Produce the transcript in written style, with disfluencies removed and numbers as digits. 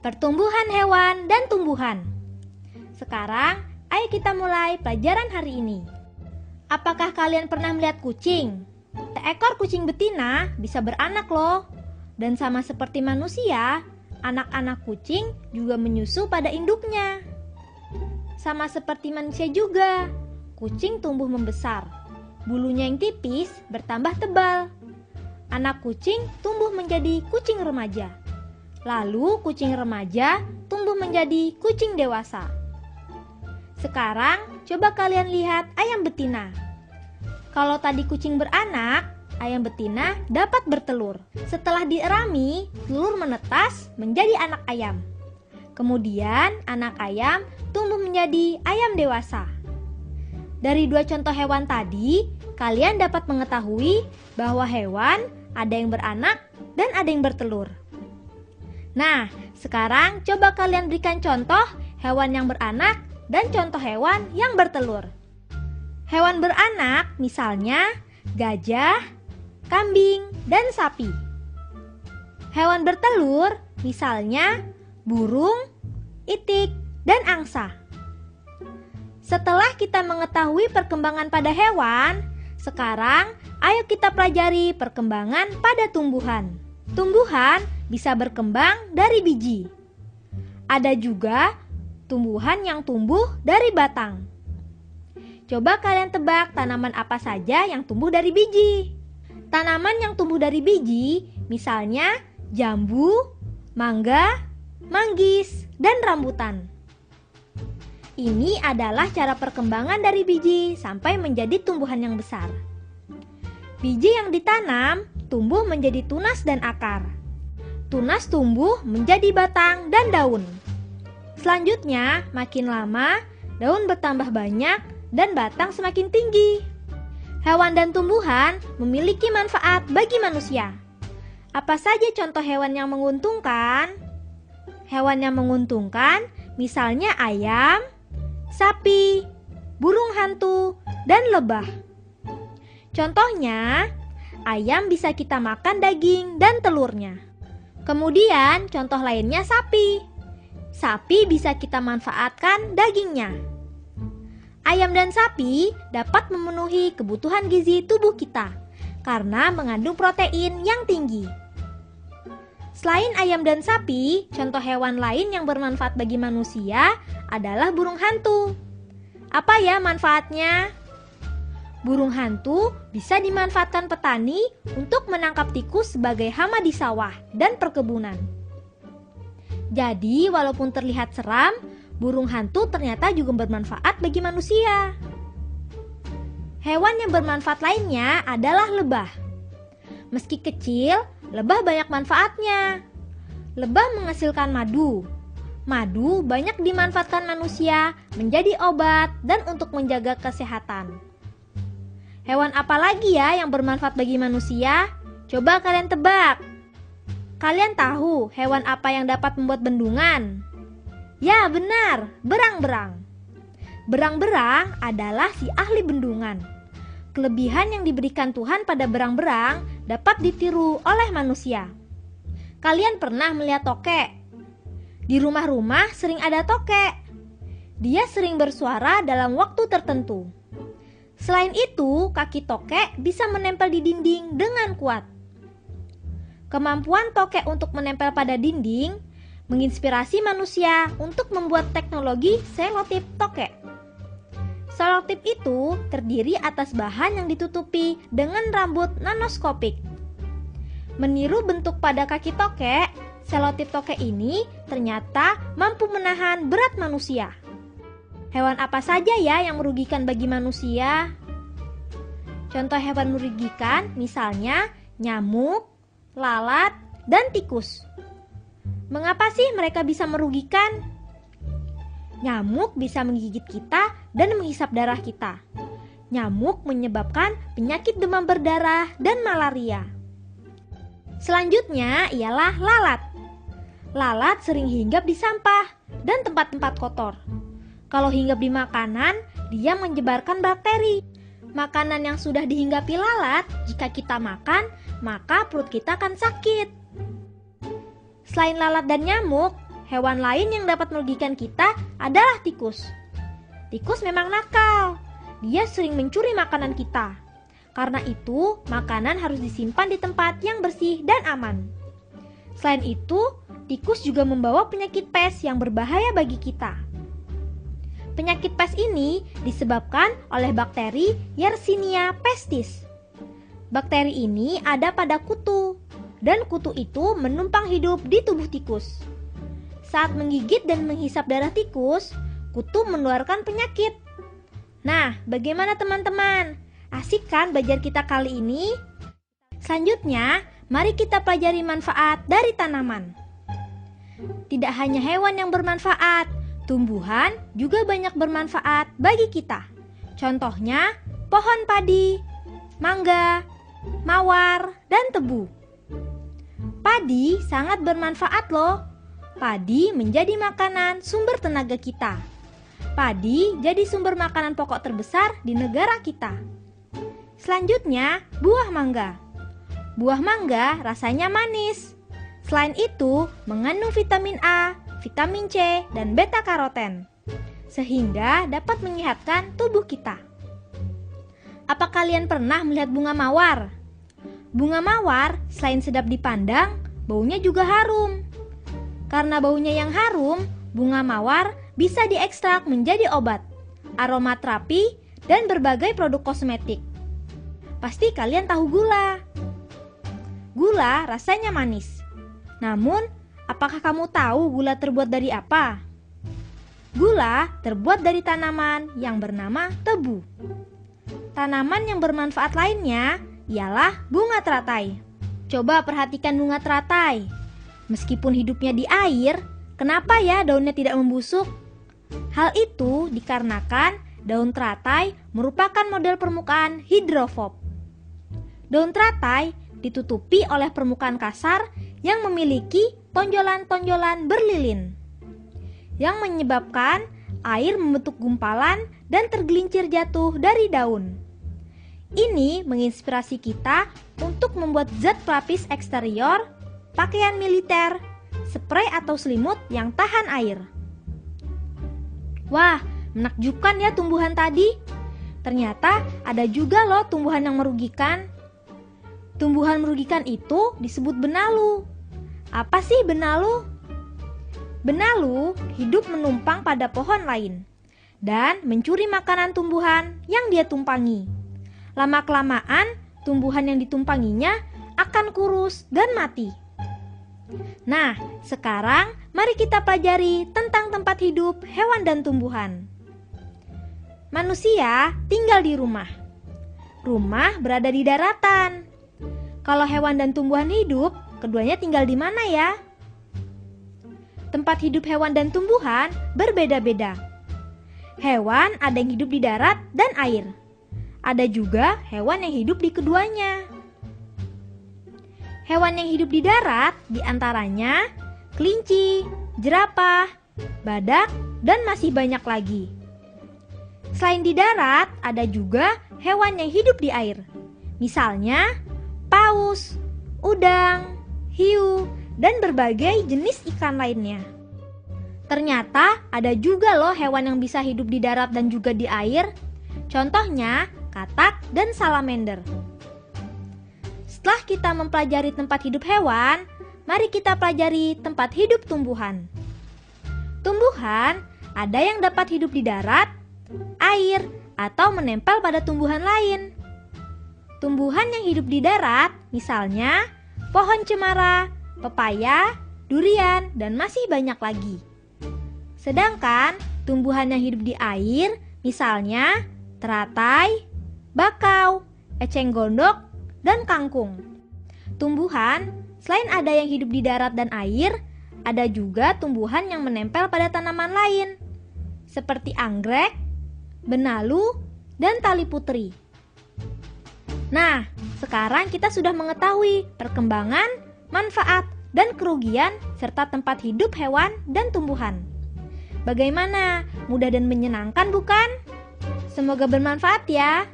pertumbuhan hewan dan tumbuhan. Sekarang, ayo kita mulai pelajaran hari ini. Apakah kalian pernah melihat kucing? Seekor kucing betina bisa beranak loh. Dan sama seperti manusia, anak-anak kucing juga menyusu pada induknya. Sama seperti manusia juga, kucing tumbuh membesar. Bulunya yang tipis bertambah tebal. Anak kucing tumbuh menjadi kucing remaja. Lalu kucing remaja tumbuh menjadi kucing dewasa. Sekarang coba kalian lihat ayam betina. Kalau tadi kucing beranak, ayam betina dapat bertelur. Setelah dierami, telur menetas menjadi anak ayam. Kemudian anak ayam tumbuh menjadi ayam dewasa. Dari dua contoh hewan tadi, kalian dapat mengetahui bahwa hewan ada yang beranak dan ada yang bertelur. Nah, sekarang coba kalian berikan contoh hewan yang beranak dan contoh hewan yang bertelur. Hewan beranak misalnya gajah, kambing, dan sapi. Hewan bertelur misalnya burung, itik, dan angsa. Setelah kita mengetahui perkembangan pada hewan, sekarang ayo kita pelajari perkembangan pada tumbuhan. Tumbuhan bisa berkembang dari biji. Ada juga tumbuhan yang tumbuh dari batang. Coba kalian tebak tanaman apa saja yang tumbuh dari biji. Tanaman yang tumbuh dari biji misalnya jambu, mangga, manggis, dan rambutan. Ini adalah cara perkembangan dari biji sampai menjadi tumbuhan yang besar. Biji yang ditanam tumbuh menjadi tunas dan akar. Tunas tumbuh menjadi batang dan daun. Selanjutnya, makin lama, daun bertambah banyak dan batang semakin tinggi. Hewan dan tumbuhan memiliki manfaat bagi manusia. Apa saja contoh hewan yang menguntungkan? Hewan yang menguntungkan misalnya ayam, sapi, burung hantu, dan lebah. Contohnya, ayam bisa kita makan daging dan telurnya. Kemudian contoh lainnya sapi. Sapi bisa kita manfaatkan dagingnya. Ayam dan sapi dapat memenuhi kebutuhan gizi tubuh kita karena mengandung protein yang tinggi. Selain ayam dan sapi, contoh hewan lain yang bermanfaat bagi manusia adalah burung hantu. Apa ya manfaatnya? Burung hantu bisa dimanfaatkan petani untuk menangkap tikus sebagai hama di sawah dan perkebunan. Jadi, walaupun terlihat seram, burung hantu ternyata juga bermanfaat bagi manusia. Hewan yang bermanfaat lainnya adalah lebah. Meski kecil, lebah banyak manfaatnya. Lebah menghasilkan madu. Madu banyak dimanfaatkan manusia menjadi obat dan untuk menjaga kesehatan. Hewan apa lagi ya yang bermanfaat bagi manusia? Coba kalian tebak. Kalian tahu hewan apa yang dapat membuat bendungan? Ya, benar, berang-berang. Berang-berang adalah si ahli bendungan. Kelebihan yang diberikan Tuhan pada berang-berang dapat ditiru oleh manusia. Kalian pernah melihat tokek? Di rumah-rumah sering ada tokek. Dia sering bersuara dalam waktu tertentu. Selain itu, kaki tokek bisa menempel di dinding dengan kuat. Kemampuan tokek untuk menempel pada dinding menginspirasi manusia untuk membuat teknologi selotip tokek. Selotip itu terdiri atas bahan yang ditutupi dengan rambut nanoskopik. Meniru bentuk pada kaki tokek, selotip tokek ini ternyata mampu menahan berat manusia. Hewan apa saja ya yang merugikan bagi manusia? Contoh hewan merugikan misalnya nyamuk, lalat, dan tikus. Mengapa sih mereka bisa merugikan? Nyamuk bisa menggigit kita dan menghisap darah kita. Nyamuk menyebabkan penyakit demam berdarah dan malaria. Selanjutnya ialah lalat. Lalat sering hinggap di sampah dan tempat-tempat kotor. Kalau hinggap di makanan, dia menyebarkan bakteri. Makanan yang sudah dihinggapi lalat, jika kita makan, maka perut kita akan sakit. Selain lalat dan nyamuk, hewan lain yang dapat merugikan kita adalah tikus. Tikus memang nakal. Dia sering mencuri makanan kita. Karena itu, makanan harus disimpan di tempat yang bersih dan aman. Selain itu, tikus juga membawa penyakit pes yang berbahaya bagi kita. Penyakit pes ini disebabkan oleh bakteri Yersinia pestis. Bakteri ini ada pada kutu, dan kutu itu menumpang hidup di tubuh tikus. Saat menggigit dan menghisap darah tikus, kutu mengeluarkan penyakit. Nah, bagaimana teman-teman? Asik kan belajar kita kali ini? Selanjutnya, mari kita pelajari manfaat dari tanaman. Tidak hanya hewan yang bermanfaat, tumbuhan juga banyak bermanfaat bagi kita. Contohnya, pohon padi, mangga, mawar, dan tebu. Padi sangat bermanfaat loh. Padi menjadi makanan sumber tenaga kita. Padi jadi sumber makanan pokok terbesar di negara kita. Selanjutnya, buah mangga. Buah mangga rasanya manis. Selain itu, mengandung vitamin A, vitamin C, dan beta karoten, sehingga dapat menyehatkan tubuh kita. Apa kalian pernah melihat bunga mawar? Bunga mawar selain sedap dipandang, baunya juga harum. Karena baunya yang harum, bunga mawar bisa diekstrak menjadi obat, aromaterapi, dan berbagai produk kosmetik. Pasti kalian tahu gula. Gula rasanya manis. Namun, apakah kamu tahu gula terbuat dari apa? Gula terbuat dari tanaman yang bernama tebu. Tanaman yang bermanfaat lainnya ialah bunga teratai. Coba perhatikan bunga teratai. Meskipun hidupnya di air, kenapa ya daunnya tidak membusuk? Hal itu dikarenakan daun teratai merupakan model permukaan hidrofob. Daun teratai ditutupi oleh permukaan kasar yang memiliki tonjolan-tonjolan berlilin, yang menyebabkan air membentuk gumpalan dan tergelincir jatuh dari daun. Ini menginspirasi kita untuk membuat zat pelapis eksterior, pakaian militer, spray atau selimut yang tahan air. Wah, menakjubkan ya tumbuhan tadi. Ternyata ada juga loh tumbuhan yang merugikan. Tumbuhan merugikan itu disebut benalu. Apa sih benalu? Benalu hidup menumpang pada pohon lain dan mencuri makanan tumbuhan yang dia tumpangi. Lama-kelamaan, tumbuhan yang ditumpanginya akan kurus dan mati. Nah, sekarang mari kita pelajari tentang tempat hidup hewan dan tumbuhan. Manusia tinggal di rumah. Rumah berada di daratan. Kalau hewan dan tumbuhan hidup, keduanya tinggal di mana ya? Tempat hidup hewan dan tumbuhan berbeda-beda. Hewan ada yang hidup di darat dan air. Ada juga hewan yang hidup di keduanya. Hewan yang hidup di darat diantaranya kelinci, jerapah, badak, dan masih banyak lagi. Selain di darat, ada juga hewan yang hidup di air. Misalnya, paus, udang, hiu, dan berbagai jenis ikan lainnya. Ternyata ada juga loh hewan yang bisa hidup di darat dan juga di air. Contohnya, katak dan salamander. Setelah kita mempelajari tempat hidup hewan, mari kita pelajari tempat hidup tumbuhan. Tumbuhan ada yang dapat hidup di darat, air, atau menempel pada tumbuhan lain. Tumbuhan yang hidup di darat, misalnya pohon cemara, pepaya, durian, dan masih banyak lagi. Sedangkan tumbuhan yang hidup di air, misalnya teratai, bakau, eceng gondok, dan kangkung. Tumbuhan, selain ada yang hidup di darat dan air, ada juga tumbuhan yang menempel pada tanaman lain, seperti anggrek, benalu, dan tali putri. Nah, sekarang kita sudah mengetahui perkembangan, manfaat, dan kerugian serta tempat hidup hewan dan tumbuhan. Bagaimana? Mudah dan menyenangkan bukan? Semoga bermanfaat ya.